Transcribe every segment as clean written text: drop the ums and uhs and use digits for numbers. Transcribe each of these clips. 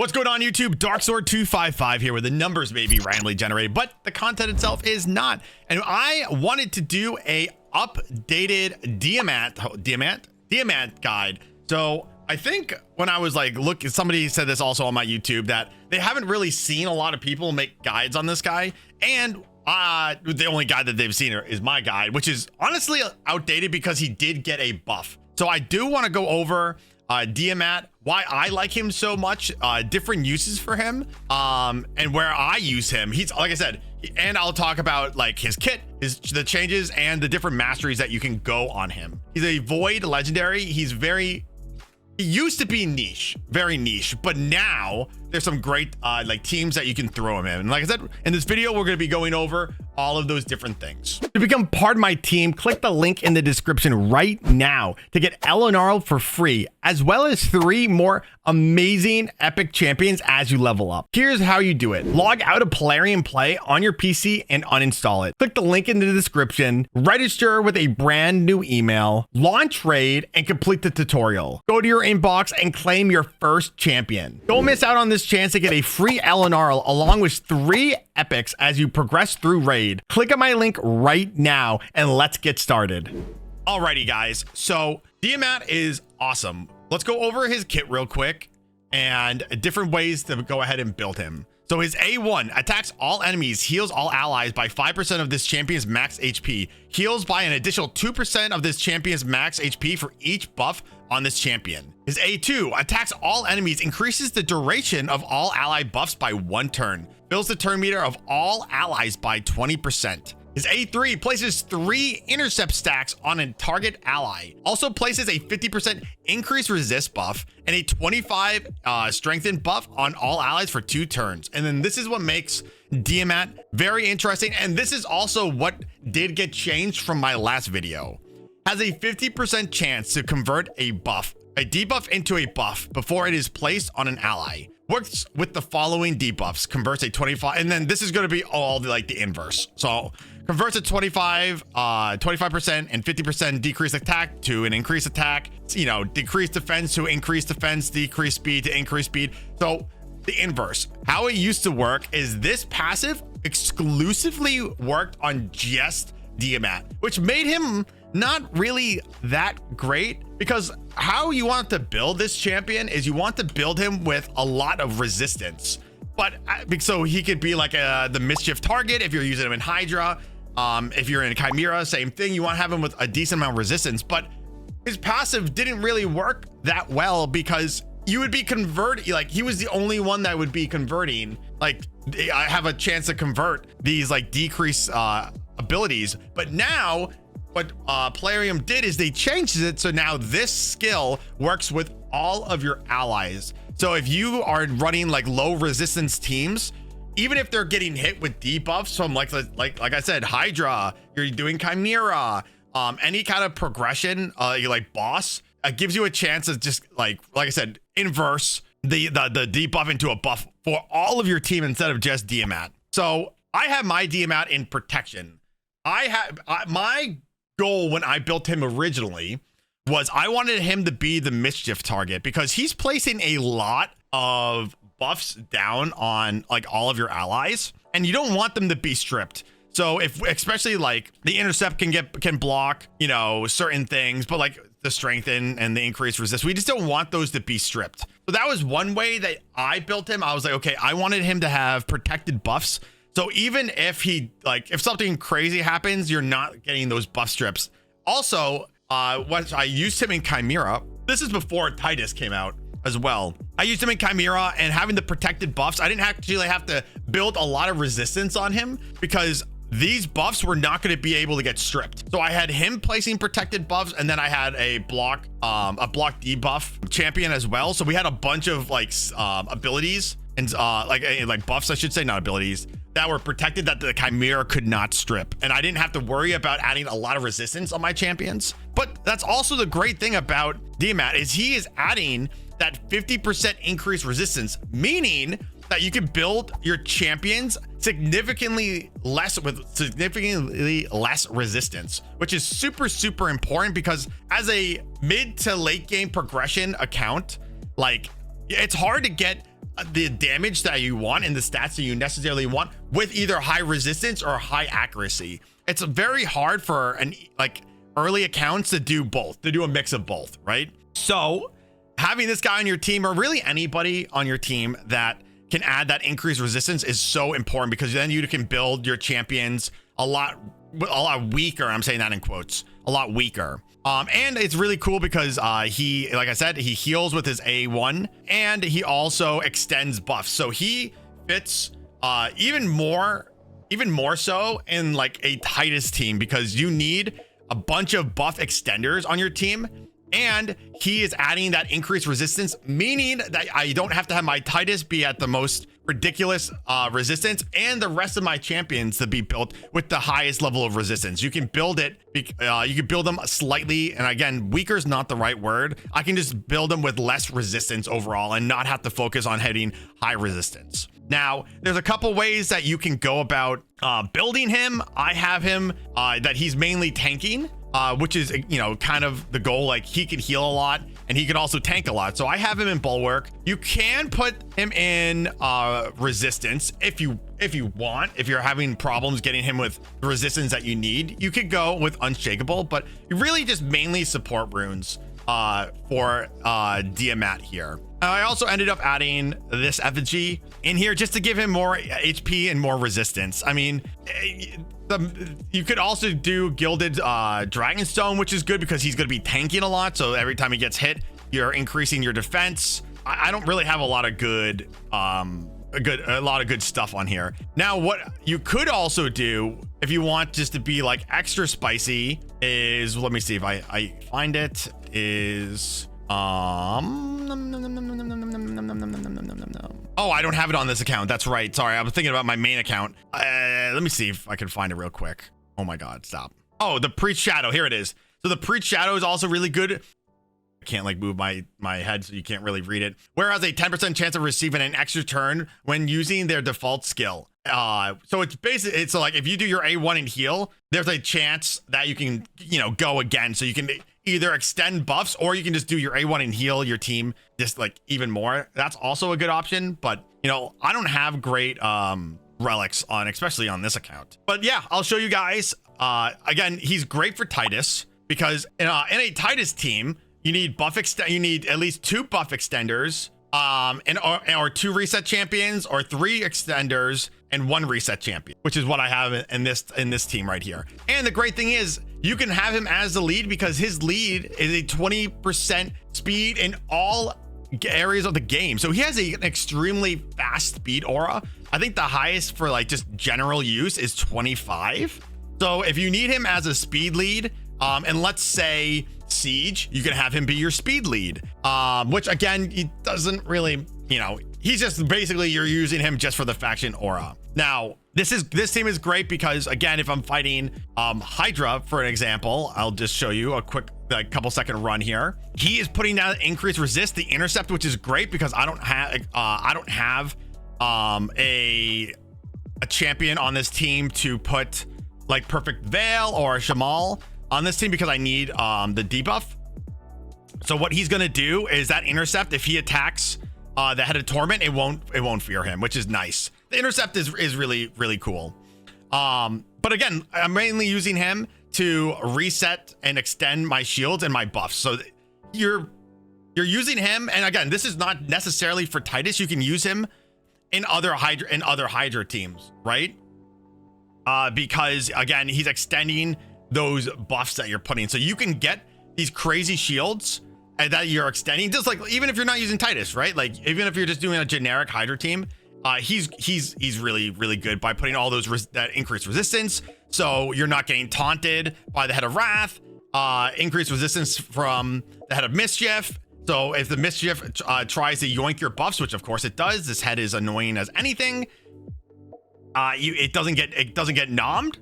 What's going on YouTube? Darksword255 here, where the numbers may be randomly generated, but the content itself is not. And I wanted to do a updated Diamant guide. So I think when I was like, look, somebody said this also on my YouTube, that they haven't really seen a lot of people make guides on this guy. And the only guide that they've seen is my guide, which is honestly outdated because he did get a buff. So I do want to go over Diamant, why I like him so much, different uses for him, and where I use him. He's, like I said, and I'll talk about like his kit, the changes, and the different masteries that you can go on him. He's a void legendary. He used to be niche, very niche, but now there's some great like teams that you can throw him in. And like I said, in this video, we're going to be going over all of those different things. To become part of my team, click the link in the description right now to get Elenaril for free, as well as 3 more amazing epic champions as you level up. Here's how you do it. Log out of Plarium Play on your PC and uninstall it. Click the link in the description, register with a brand new email, launch raid, and complete the tutorial. Go to your inbox and claim your first champion. Don't miss out on this chance to get a free Elenaril along with 3 epics as you progress through raid. Click on my link right now and let's get started. Alrighty guys, so Diamant is awesome. Let's go over his kit real quick and different ways to go ahead and build him. So his A1 attacks all enemies, heals all allies by 5% of this champion's max HP, heals by an additional 2% of this champion's max HP for each buff on this champion. His A2 attacks all enemies, increases the duration of all ally buffs by 1 turn, fills the turn meter of all allies by 20%. His A3 places 3 intercept stacks on a target ally. Also places a 50% increased resist buff and a 25 strengthened buff on all allies for 2 turns. And then this is what makes Diamant very interesting. And this is also what did get changed from my last video. Has a 50% chance to convert a debuff into a buff before it is placed on an ally. Works with the following debuffs, converts a 25, and then this is going to be all the inverse. So converts a 25% and 50% decreased attack to an increased attack, decreased defense to increased defense, decreased speed to increased speed. So the inverse, how it used to work is this passive exclusively worked on just Diamant, which made him not really that great, because how you want to build this champion is you want to build him with a lot of resistance, but so he could be like the mischief target if you're using him in Hydra. If you're in Chimera, same thing, you want to have him with a decent amount of resistance, but his passive didn't really work that well because you would be converting, like he was the only one that would be converting, like I have a chance to convert these like decrease abilities. But now what Plarium did is they changed it so now this skill works with all of your allies. So if you are running like low resistance teams, even if they're getting hit with debuffs from like I said, Hydra, you're doing Chimera, any kind of progression, like boss, gives you a chance to just like I said, inverse the debuff into a buff for all of your team instead of just Diamant. So I have my Diamant in protection. My goal when I built him originally was I wanted him to be the mischief target because he's placing a lot of buffs down on like all of your allies and you don't want them to be stripped. So if especially like the intercept can block, certain things, but like the strengthen and the increased resist, we just don't want those to be stripped. So that was one way that I built him. I was like, okay, I wanted him to have protected buffs. So even if if something crazy happens, you're not getting those buff strips. Also, what I used him in Chimera. This is before Titus came out as well. I used him in Chimera and having the protected buffs, I didn't actually have to build a lot of resistance on him because these buffs were not going to be able to get stripped. So I had him placing protected buffs, and then I had a block debuff champion as well. So we had a bunch of abilities and like buffs, I should say, not abilities, that were protected that the Chimera could not strip. And I didn't have to worry about adding a lot of resistance on my champions. But that's also the great thing about Diamant is he is adding that 50% increased resistance, meaning that you can build your champions significantly less resistance, which is super important because as a mid to late game progression account, like it's hard to get the damage that you want and the stats that you necessarily want with either high resistance or high accuracy. It's very hard for early accounts to do both, to do a mix of both, right? So having this guy on your team, or really anybody on your team that can add that increased resistance, is so important, because then you can build your champions a lot weaker. I'm saying that in quotes, a lot weaker. And it's really cool because he, like I said, he heals with his A1, and he also extends buffs. So he fits even more so in like a Titus team, because you need a bunch of buff extenders on your team. And he is adding that increased resistance, meaning that I don't have to have my Titus be at the most ridiculous resistance, and the rest of my champions to be built with the highest level of resistance. You can build it, you can build them slightly, and again, weaker is not the right word. I can just build them with less resistance overall and not have to focus on hitting high resistance. Now, there's a couple ways that you can go about building him. I have him that he's mainly tanking, which is, kind of the goal. Like, he can heal a lot and he can also tank a lot. So I have him in bulwark. You can put him in resistance if you want. If you're having problems getting him with the resistance that you need, you could go with unshakable, but you really just mainly support runes for Diamant here. I also ended up adding this effigy in here just to give him more HP and more resistance. I mean, you could also do gilded dragonstone, which is good because he's going to be tanking a lot. So every time he gets hit, you're increasing your defense. I don't really have a lot of good stuff on here. Now, what you could also do if you want just to be like extra spicy is, let me see if I find it, is oh, I don't have it on this account. That's right. Sorry, I was thinking about my main account. Let me see if I can find it real quick. Oh my god, stop. Oh, the Preach Shadow. Here it is. So the Preach Shadow is also really good. I can't like move my head, so you can't really read it. Whereas a 10% chance of receiving an extra turn when using their default skill. So it's basically, it's like if you do your A1 and heal, there's a chance that you can, go again. So you can either extend buffs, or you can just do your A1 and heal your team just like even more. That's also a good option, but I don't have great relics on, especially on this account. But yeah, I'll show you guys. Again, he's great for Titus, because in a Titus team, you need you need at least 2 buff extenders, or 2 reset champions, or 3 extenders and 1 reset champion, which is what I have in this team right here. And the great thing is, you can have him as the lead, because his lead is a 20% speed in all areas of the game. So he has an extremely fast speed aura. I think the highest for like just general use is 25. So if you need him as a speed lead, and let's say Siege, you can have him be your speed lead, which again, he doesn't really, he's just basically, you're using him just for the faction aura. Now, this team is great because, again, if I'm fighting Hydra, for an example, I'll just show you a quick couple second run here. He is putting down increased resist, the intercept, which is great because I don't have a champion on this team to put like Perfect Veil or Shamal on this team, because I need the debuff. So what he's gonna do is that intercept, if he attacks the Head of Torment, it won't fear him, which is nice. The intercept is really, really cool. But again, I'm mainly using him to reset and extend my shields and my buffs. So you're using him, and again, this is not necessarily for Titus. You can use him in other Hydra teams, right? Because again, he's extending those buffs that you're putting, so you can get these crazy shields that you're extending, just like even if you're not using Titus, right? Like even if you're just doing a generic Hydra team, he's really, really good by putting all those that increased resistance, so you're not getting taunted by the Head of Wrath, increased resistance from the Head of Mischief. So if the Mischief tries to yoink your buffs, which of course it does, this head is annoying as anything, it doesn't get nommed.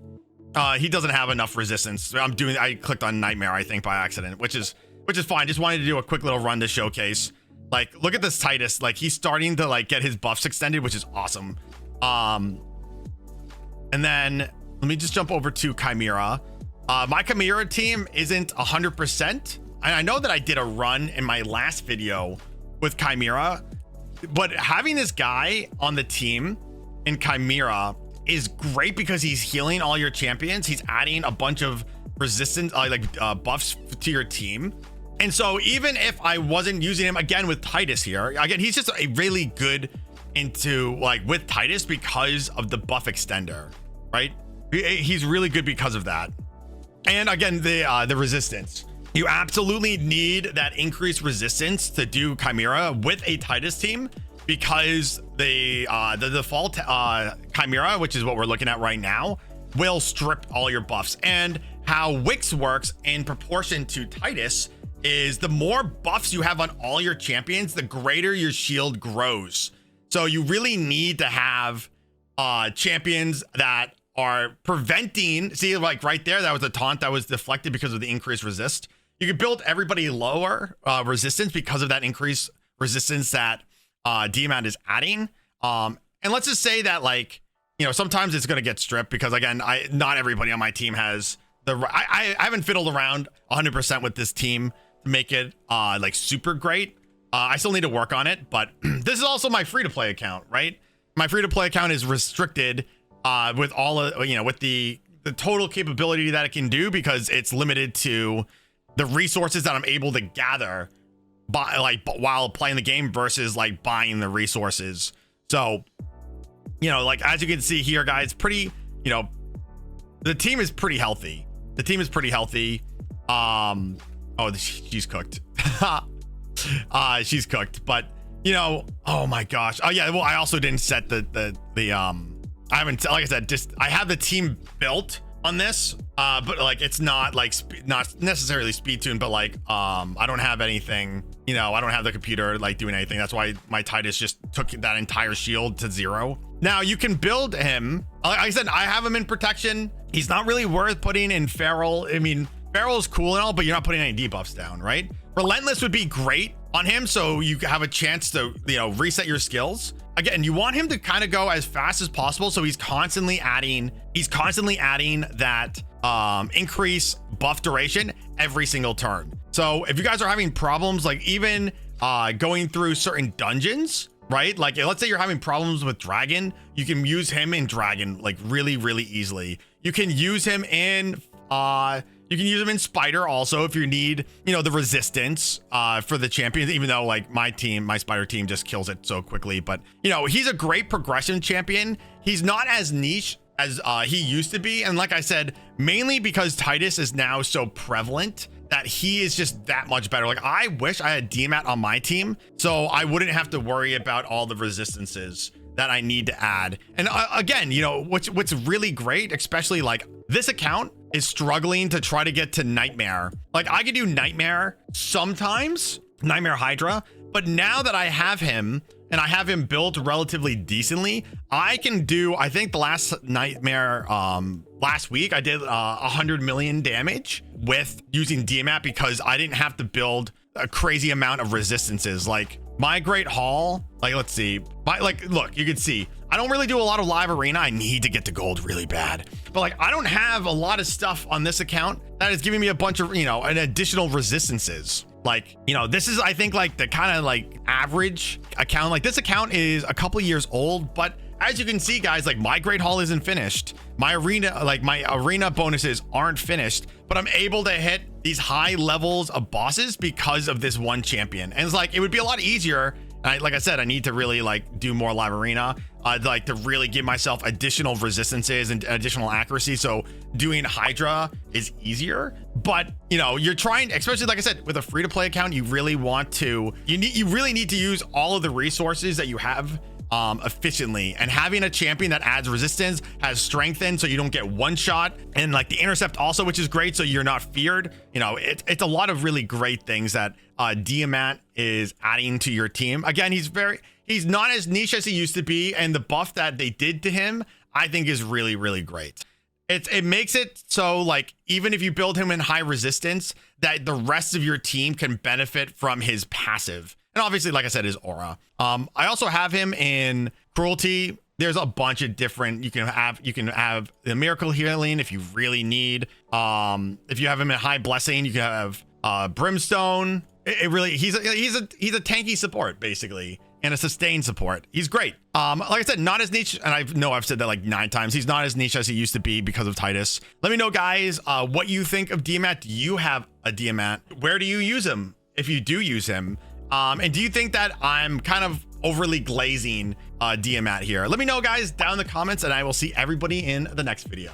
He doesn't have enough resistance. I clicked on Nightmare, I think, by accident, which is fine. Just wanted to do a quick little run to showcase. Like, look at this Titus. Like, he's starting to like get his buffs extended, which is awesome. And then let me just jump over to Chimera. My Chimera team isn't 100%. And I know that I did a run in my last video with Chimera, but having this guy on the team in Chimera is great because he's healing all your champions. He's adding a bunch of resistance, buffs to your team. And so even if I wasn't using him again with Titus here, again, he's just a really good into like with Titus because of the buff extender, right? He's really good because of that. And again, the resistance. You absolutely need that increased resistance to do Chimera with a Titus team, because the default Chimera, which is what we're looking at right now, will strip all your buffs. And how Wix works in proportion to Titus is the more buffs you have on all your champions, the greater your shield grows. So you really need to have champions that are preventing, see, like right there, that was a taunt that was deflected because of the increased resist. You can build everybody lower resistance because of that increased resistance that Diamant is adding. And let's just say that, like, you know, sometimes it's going to get stripped because, again, not everybody on my team has I haven't fiddled around 100% with this team to make it like super great. I still need to work on it, but this is also my free-to-play account, right? My free-to-play account is restricted with all of, you know, with the total capability that it can do, because it's limited to the resources that I'm able to gather while playing the game versus like buying the resources. So, you know, like as you can see here, guys, pretty, you know, the team is pretty healthy. The team is pretty healthy. Oh, she's cooked. She's cooked, but you know, oh my gosh. Oh yeah, well, I also didn't set the I haven't, like I said, just I have the team built on this, but like it's not like not necessarily speed tuned, but like I don't have anything, you know, I don't have the computer like doing anything. That's why my Titus just took that entire shield to 0. Now you can build him, like I said, I have him in protection. He's not really worth putting in feral. I mean, feral is cool and all, but you're not putting any debuffs down, right? Relentless would be great on him, so you have a chance to, you know, reset your skills. Again, you want him to kind of go as fast as possible, so he's constantly adding that increase buff duration every single turn. So if you guys are having problems, like even going through certain dungeons, right? Like let's say you're having problems with Dragon, you can use him in Dragon like really, really easily. You can use him in Spider also if you need, you know, the resistance for the champions, even though like my Spider team just kills it so quickly. But, you know, he's a great progression champion. He's not as niche as he used to be. And like I said, mainly because Titus is now so prevalent that he is just that much better. Like I wish I had Diamant on my team so I wouldn't have to worry about all the resistances that I need to add. And again, you know, what's really great, especially like this account is struggling to try to get to Nightmare. Like I could do Nightmare sometimes, Nightmare Hydra, but now that I have him and I have him built relatively decently, I can do, I think the last Nightmare last week I did 100 million damage with using Diamant because I didn't have to build a crazy amount of resistances. Like my Great Hall, like let's see, look, you can see I don't really do a lot of live arena. I need to get to gold really bad, but like I don't have a lot of stuff on this account that is giving me a bunch of, you know, an additional resistances. Like, you know, this is, I think, like the kind of like average account. Like this account is a couple years old, but as you can see, guys, like my Great Hall isn't finished. My arena bonuses aren't finished, but I'm able to hit these high levels of bosses because of this one champion. And it's like, it would be a lot easier. Like I said, I need to really like do more live arena. I'd like to really give myself additional resistances and additional accuracy. So doing Hydra is easier, but you know, you're trying, especially like I said, with a free to play account, you really want to, you really need to use all of the resources that you have efficiently, and having a champion that adds resistance, has strengthened so you don't get one shot, and like the intercept also, which is great, so you're not feared. You know, it's a lot of really great things that Diamant is adding to your team. Again, he's not as niche as he used to be, and the buff that they did to him I think is really, really great. It makes it so like even if you build him in high resistance, that the rest of your team can benefit from his passive. And obviously, like I said, his aura. I also have him in Cruelty. There's a bunch of different, you can have the Miracle Healing if you really need. If you have him in High Blessing, you can have Brimstone. It really, he's a tanky support basically and a sustain support. He's great. Like I said, not as niche, and I know I've said that like 9 times. He's not as niche as he used to be because of Titus. Let me know, guys, what you think of Diamant. Do you have a Diamant? Where do you use him, if you do use him? And do you think that I'm kind of overly glazing Diamant here? Let me know, guys, down in the comments, and I will see everybody in the next video.